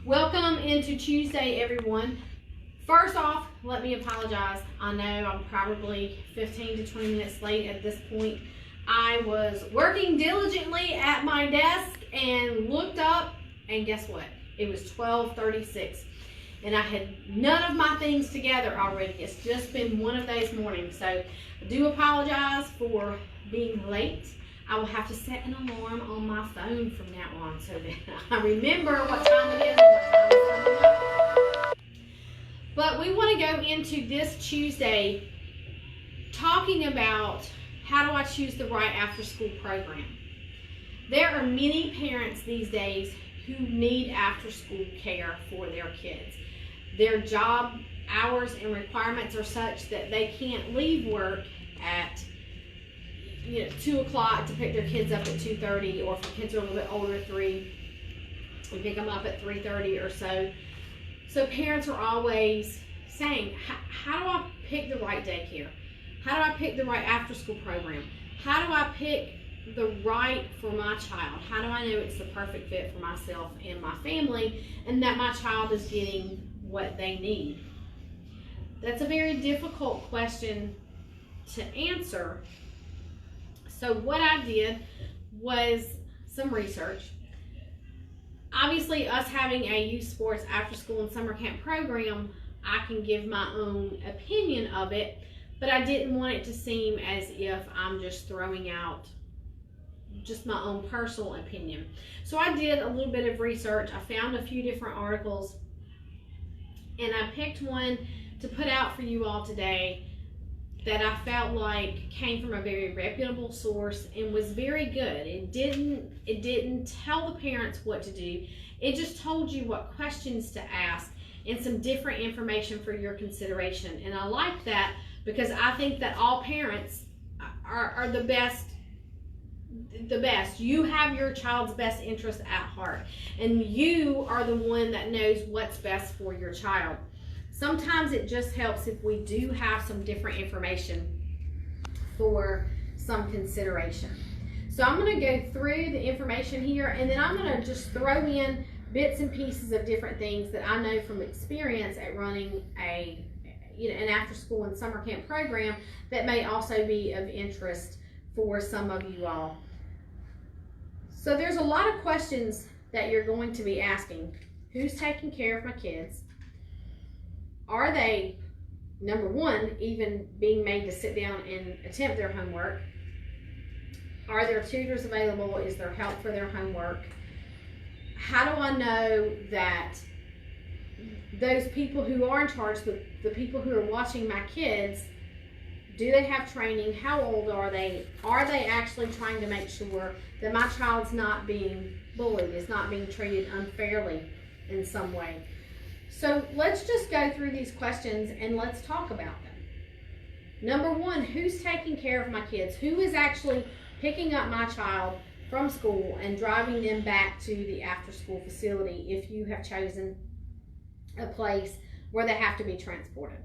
Welcome into Tuesday, everyone. First off, let me apologize. I know I'm probably 15 to 20 minutes late at this point. I was working diligently at my desk and looked up, and guess what? It was 12:36, and I had none of my things together already. It's just been one of those mornings, so I do apologize for being late. I will have to set an alarm on my phone from now on so that I remember what time it is and what time it's coming up. But we want to go into this Tuesday talking about how do I choose the right after-school program. There are many parents these days who need after-school care for their kids. Their job hours and requirements are such that they can't leave work at 2 o'clock to pick their kids up at 2:30, or if the kids are a little bit older, 3, we pick them up at 3:30 or so. So parents are always saying, how do I pick the right daycare? How do I pick the right after-school program? How do I pick the right for my child? How do I know it's the perfect fit for myself and my family, and that my child is getting what they need? That's a very difficult question to answer. So what I did was some research. Obviously, us having a youth sports after school and summer camp program, I can give my own opinion of it, but I didn't want it to seem as if I'm just throwing out just my own personal opinion. So I did a little bit of research. I found a few different articles, and I picked one to put out for you all today that I felt like came from a very reputable source and was very good. It didn't tell the parents what to do. It just told you what questions to ask and some different information for your consideration. And I like that because I think that all parents are the best. You have your child's best interest at heart, and you are the one that knows what's best for your child. Sometimes it just helps if we do have some different information for some consideration. So I'm going to go through the information here, and then I'm going to just throw in bits and pieces of different things that I know from experience at running an after-school and summer camp program that may also be of interest for some of you all. So there's a lot of questions that you're going to be asking. Who's taking care of my kids? Are they, number one, even being made to sit down and attempt their homework? Are there tutors available? Is there help for their homework? How do I know that those people who are in charge, the people who are watching my kids, do they have training? How old are they? Are they actually trying to make sure that my child's not being bullied, is not being treated unfairly in some way? So let's just go through these questions and let's talk about them. Number one, who's taking care of my kids? Who is actually picking up my child from school and driving them back to the after-school facility if you have chosen a place where they have to be transported?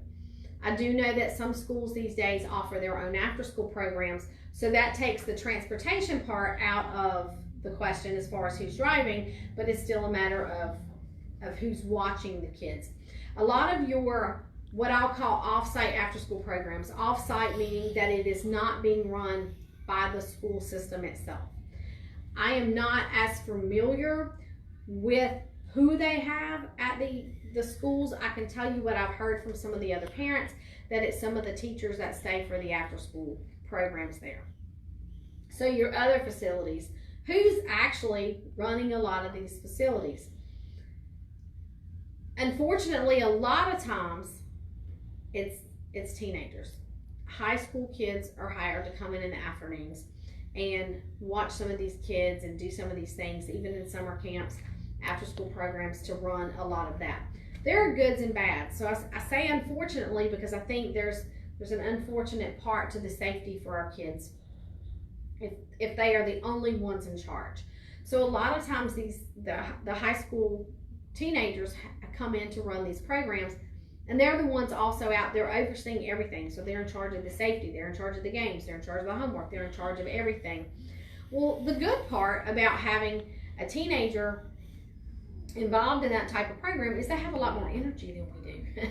I do know that some schools these days offer their own after-school programs, so that takes the transportation part out of the question as far as who's driving, but it's still a matter of who's watching the kids. A lot of your, what I'll call off-site after-school programs, off-site meaning that it is not being run by the school system itself. I am not as familiar with who they have at the schools. I can tell you what I've heard from some of the other parents, that it's some of the teachers that stay for the after-school programs there. So your other facilities, who's actually running a lot of these facilities? Unfortunately, a lot of times it's teenagers. High school kids are hired to come in the afternoons and watch some of these kids and do some of these things, even in summer camps, after school programs, to run a lot of that. There are goods and bads. So I say unfortunately because I think there's an unfortunate part to the safety for our kids if they are the only ones in charge. So a lot of times the high school teenagers come in to run these programs, and they're the ones also out there overseeing everything. So they're in charge of the safety, they're in charge of the games, they're in charge of the homework, they're in charge of everything. Well, the good part about having a teenager involved in that type of program is they have a lot more energy than we do.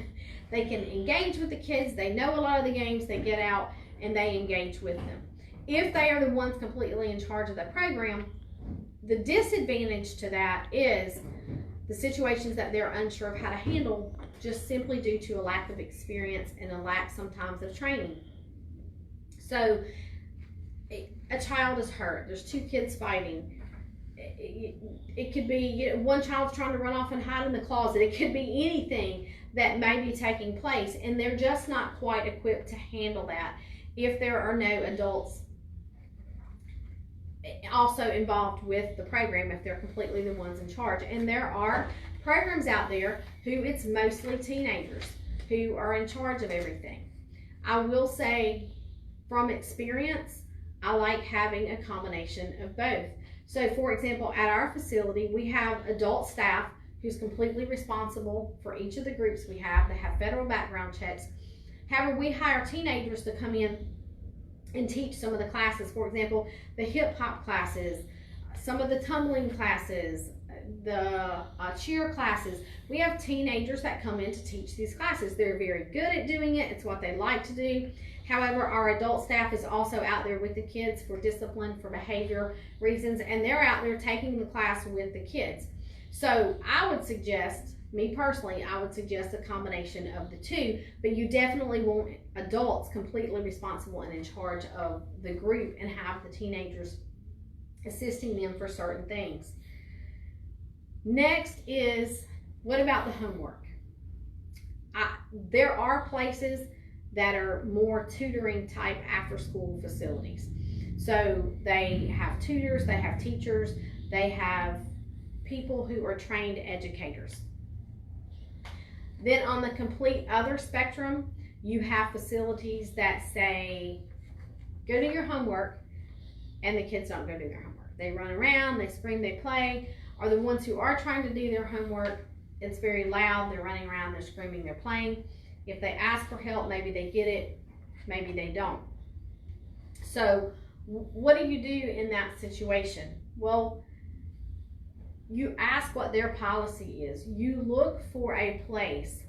They can engage with the kids, they know a lot of the games, they get out and they engage with them. If they are the ones completely in charge of the program, the disadvantage to that is the situations that they're unsure of how to handle, just simply due to a lack of experience and a lack sometimes of training. So a child is hurt, there's two kids fighting. It could be, one child's trying to run off and hide in the closet. It could be anything that may be taking place, and they're just not quite equipped to handle that if there are no adults also involved with the program, if they're completely the ones in charge. And there are programs out there who it's mostly teenagers who are in charge of everything. I will say from experience, I like having a combination of both. So for example, at our facility, we have adult staff who's completely responsible for each of the groups we have. They have federal background checks. However, we hire teenagers to come in and teach some of the classes. For example, the hip hop classes, some of the tumbling classes, the cheer classes. We have teenagers that come in to teach these classes. They're very good at doing it. It's what they like to do. However, our adult staff is also out there with the kids for discipline, for behavior reasons, and they're out there taking the class with the kids. So I would suggest, me personally, I would suggest a combination of the two, but you definitely want adults completely responsible and in charge of the group and have the teenagers assisting them for certain things. Next is, what about the homework? There are places that are more tutoring type after school facilities. So they have tutors, they have teachers, they have people who are trained educators. Then on the complete other spectrum, you have facilities that say, go do your homework, and the kids don't go do their homework. They run around, they scream, they play. Or the ones who are trying to do their homework, it's very loud, they're running around, they're screaming, they're playing. If they ask for help, maybe they get it, maybe they don't. So what do you do in that situation? Well, you ask what their policy is. You look for a place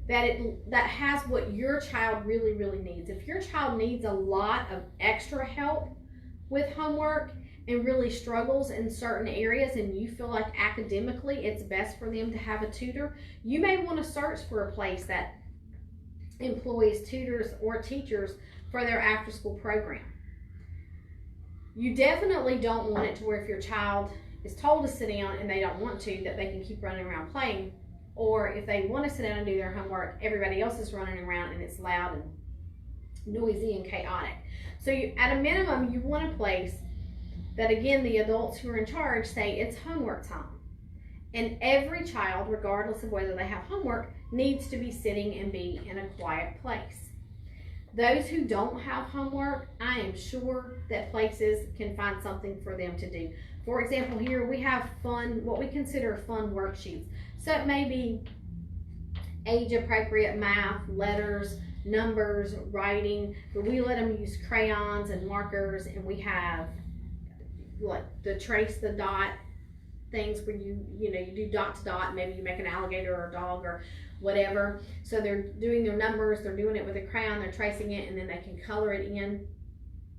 that has what your child really, really needs. If your child needs a lot of extra help with homework and really struggles in certain areas, and you feel like academically it's best for them to have a tutor, you may want to search for a place that employs tutors or teachers for their after school program. You definitely don't want it to where if your child is told to sit down and they don't want to, that they can keep running around playing, or if they want to sit down and do their homework, everybody else is running around and it's loud and noisy and chaotic. So at a minimum, you want a place that, again, the adults who are in charge say it's homework time. And every child, regardless of whether they have homework, needs to be sitting and be in a quiet place. Those who don't have homework, I am sure that places can find something for them to do. For example, here we have fun, what we consider fun worksheets. So it may be age-appropriate math, letters, numbers, writing, but we let them use crayons and markers, and we have like the trace the dot things where you do dot to dot, maybe you make an alligator or a dog or whatever. So they're doing their numbers, they're doing it with a crayon, they're tracing it, and then they can color it in.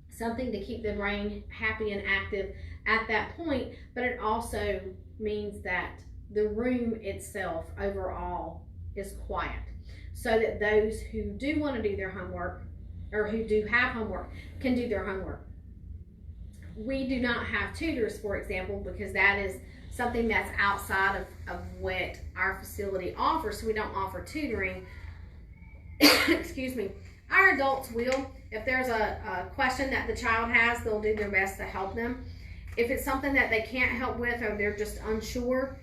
Something to keep the brain happy and active at that point, but it also means that the room itself overall is quiet, so that those who do want to do their homework or who do have homework can do their homework. We do not have tutors, for example, because that is something that's outside of what our facility offers, so we don't offer tutoring. Excuse me. Our adults will. If there's a question that the child has, they'll do their best to help them. If it's something that they can't help with, or they're just unsure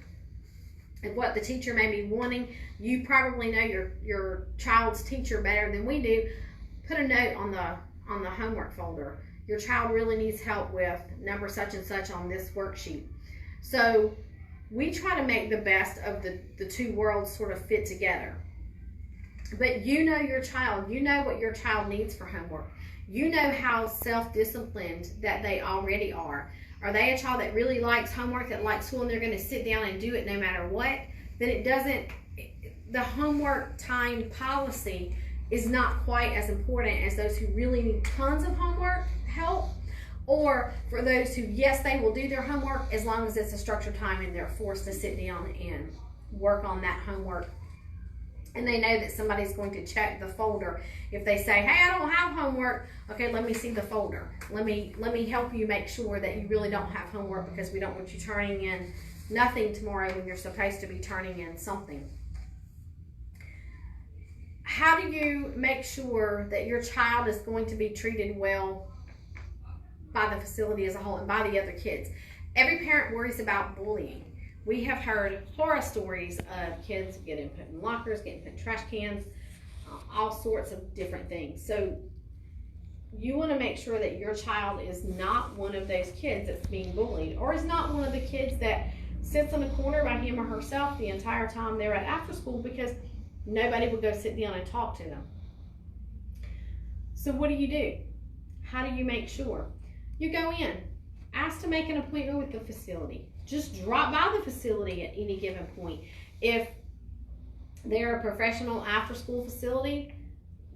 of what the teacher may be wanting, you probably know your child's teacher better than we do. Put a note on the homework folder. Your child really needs help with number such and such on this worksheet. So we try to make the best of the two worlds sort of fit together. But you know your child. You know what your child needs for homework. You know how self-disciplined that they already are. Are they a child that really likes homework, that likes school, and they're going to sit down and do it no matter what? Then it doesn't, the homework time policy is not quite as important as those who really need tons of homework help, or for those who, yes, they will do their homework as long as it's a structured time and they're forced to sit down and work on that homework. And they know that somebody's going to check the folder. If they say, hey, I don't have homework, okay, let me see the folder. Let me help you make sure that you really don't have homework, because we don't want you turning in nothing tomorrow when you're supposed to be turning in something. How do you make sure that your child is going to be treated well by the facility as a whole and by the other kids? Every parent worries about bullying. We have heard horror stories of kids getting put in lockers, getting put in trash cans, all sorts of different things. So you want to make sure that your child is not one of those kids that's being bullied, or is not one of the kids that sits in a corner by him or herself the entire time they're at after school, because nobody will go sit down and talk to them. So what do? How do you make sure? You go in, ask to make an appointment with the facility. Just drop by the facility at any given point. If they're a professional after-school facility,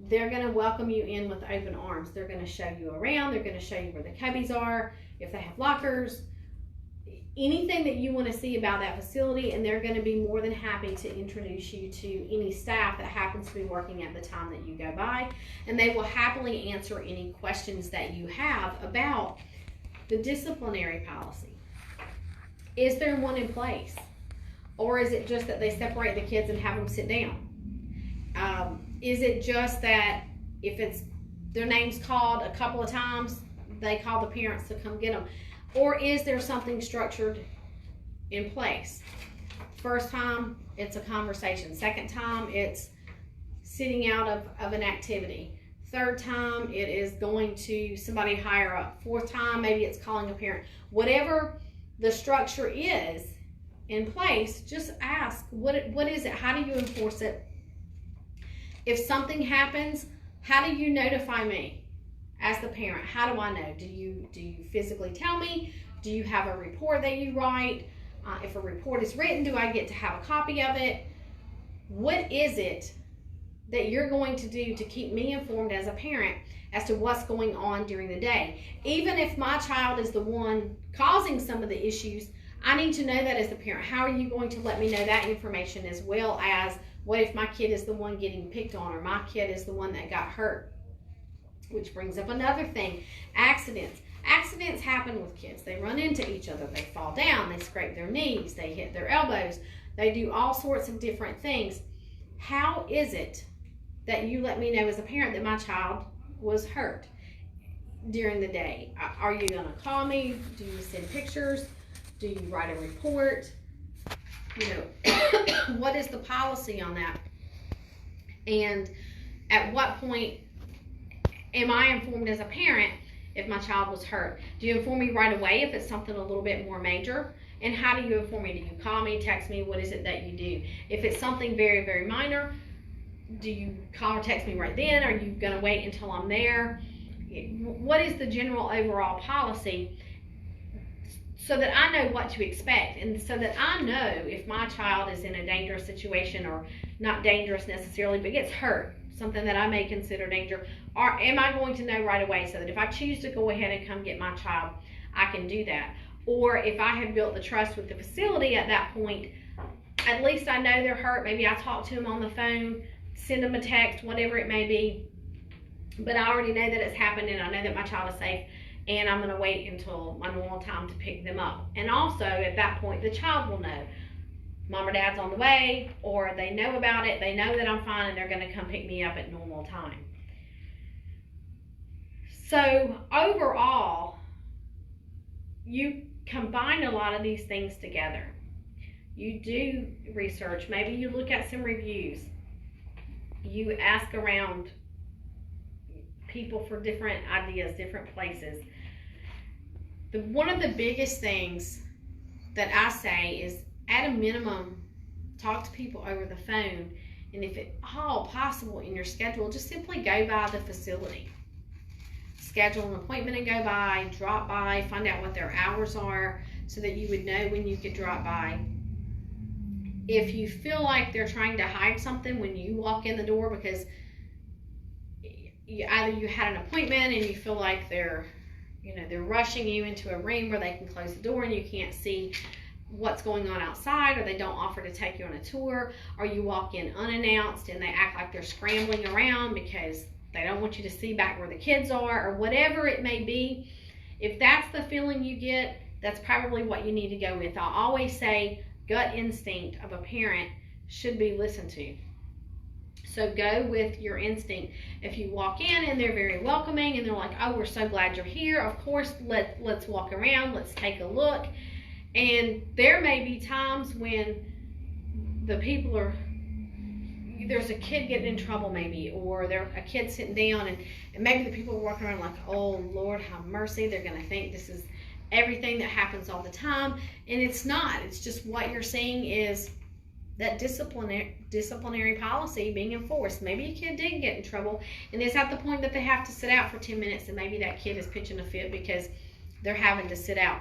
they're going to welcome you in with open arms. They're going to show you around. They're going to show you where the cubbies are, if they have lockers, anything that you want to see about that facility, and they're going to be more than happy to introduce you to any staff that happens to be working at the time that you go by, and they will happily answer any questions that you have about the disciplinary policy. Is there one in place? Or is it just that they separate the kids and have them sit down? Is it just that if it's their name's called a couple of times, they call the parents to come get them? Or is there something structured in place? First time, it's a conversation. Second time, it's sitting out of an activity. Third time, it is going to somebody higher up. Fourth time, maybe it's calling a parent. Whatever the structure is in place, just ask, what is it? How do you enforce it? If something happens, how do you notify me as the parent? How do I know? Do you physically tell me? Do you have a report that you write? If a report is written, do I get to have a copy of it? What is it that you're going to do to keep me informed as a parent as to what's going on during the day? Even if my child is the one causing some of the issues, I need to know that as the parent. How are you going to let me know that information, as well as what if my kid is the one getting picked on, or my kid is the one that got hurt? Which brings up another thing, accidents. Accidents happen with kids. They run into each other, they fall down, they scrape their knees, they hit their elbows, they do all sorts of different things. How is it that you let me know as a parent that my child was hurt during the day? Are you going to call me? Do you send pictures? Do you write a report? You know, what is the policy on that? And at what point am I informed as a parent if my child was hurt? Do you inform me right away if it's something a little bit more major? And how do you inform me? Do you call me, text me? What is it that you do? If it's something very, very minor, do you call or text me right then? Are you going to wait until I'm there? What is the general overall policy, so that I know what to expect, and so that I know if my child is in a dangerous situation, or not dangerous necessarily, but gets hurt, something that I may consider danger, or am I going to know right away, so that if I choose to go ahead and come get my child, I can do that? Or if I have built the trust with the facility at that point, at least I know they're hurt. Maybe I talk to them on the phone, send them a text, whatever it may be, but I already know that it's happened, and I know that my child is safe, and I'm going to wait until my normal time to pick them up. And also, at that point, the child will know mom or dad's on the way, or they know about it, they know that I'm fine, and they're going to come pick me up at normal time. So overall, you combine a lot of these things together. You do research, maybe you look at some reviews, you ask around people for different ideas, different places. One of the biggest things that I say is, at a minimum, talk to people over the phone, and if at all possible in your schedule, just simply go by the facility. schedule an appointment and go by, drop by, find out what their hours are so that you would know when you could drop by. If you feel like they're trying to hide something when you walk in the door because either you had an appointment and you feel like they're rushing you into a room where they can close the door and you can't see what's going on outside, or they don't offer to take you on a tour, or you walk in unannounced and they act like they're scrambling around because they don't want you to see back where the kids are, or whatever it may be. If that's the feeling you get, that's probably what you need to go with. I always say gut instinct of a parent should be listened to. So go with your instinct. If you walk in and they're very welcoming and they're like, oh, we're so glad you're here, of course, let's walk around, let's take a look. And there may be times when the people are, there's a kid getting in trouble maybe, or there's a kid sitting down, and maybe the people are walking around like, oh, Lord, have mercy. They're going to think this is everything that happens all the time. And it's not. It's just what you're seeing is that disciplinary policy being enforced. Maybe a kid did get in trouble, and it's at the point that they have to sit out for 10 minutes, and maybe that kid is pitching a fit because they're having to sit out.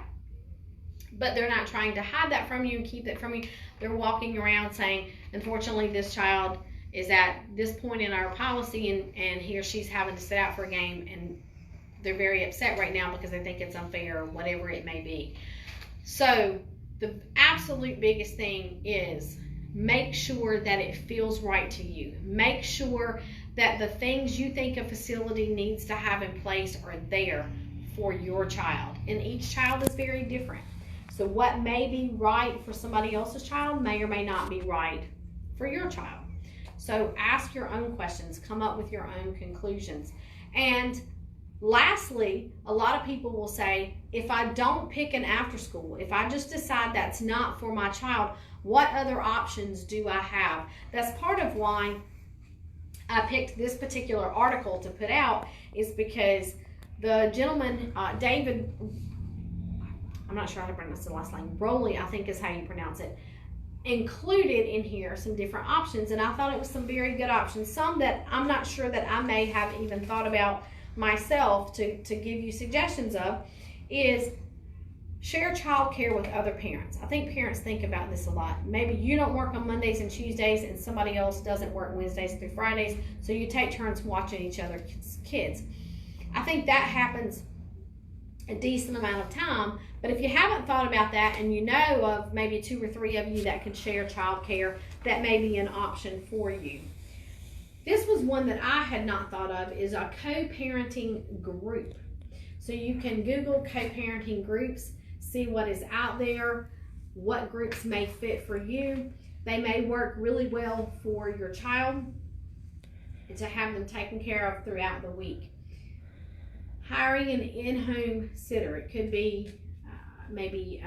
But they're not trying to hide that from you and keep that from you. They're walking around saying, unfortunately, this child is at this point in our policy, and he or she's having to sit out for a game, and they're very upset right now because they think it's unfair or whatever it may be. So the absolute biggest thing is make sure that it feels right to you. Make sure that the things you think a facility needs to have in place are there for your child. And each child is very different. So what may be right for somebody else's child may or may not be right for your child. So ask your own questions, come up with your own conclusions. And lastly, a lot of people will say, if I don't pick an after school, if I just decide that's not for my child, what other options do I have? That's part of why I picked this particular article to put out, is because the gentleman, David, I'm not sure how to pronounce the last name, Rowley, I think is how you pronounce it, included in here some different options, and I thought it was some very good options, some that I'm not sure that I may have even thought about myself to give you suggestions of, is share child care with other parents. I think parents think about this a lot. Maybe you don't work on Mondays and Tuesdays and somebody else doesn't work Wednesdays through Fridays, so you take turns watching each other's kids. I think that happens a decent amount of time, but if you haven't thought about that and you know of maybe 2 or 3 of you that could share child care, that may be an option for you. This was one that I had not thought of, is a co-parenting group. So you can Google co-parenting groups, see what is out there, what groups may fit for you. They may work really well for your child and to have them taken care of throughout the week. Hiring an in-home sitter. It could be maybe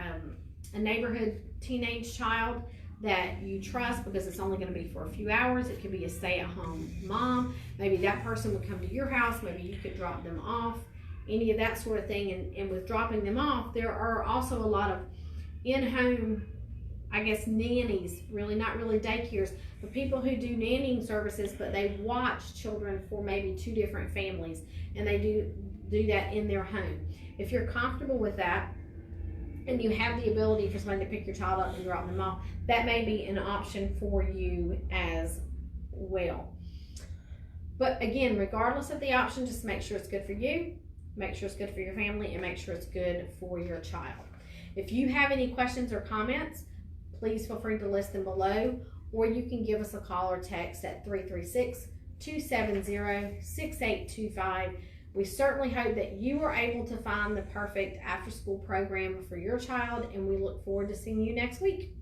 a neighborhood teenage child that you trust because it's only going to be for a few hours. It could be a stay-at-home mom. Maybe that person would come to your house. Maybe you could drop them off, any of that sort of thing. And with dropping them off, there are also a lot of in-home, I guess, nannies, really not really daycares, but people who do nannying services, but they watch children for maybe 2 different families, and they do that in their home. If you're comfortable with that and you have the ability for somebody to pick your child up and drop them off, that may be an option for you as well. But again, regardless of the option, just make sure it's good for you, make sure it's good for your family, and make sure it's good for your child. If you have any questions or comments, please feel free to list them below, or you can give us a call or text at 336-270-6825. We certainly hope that you are able to find the perfect after-school program for your child, and we look forward to seeing you next week.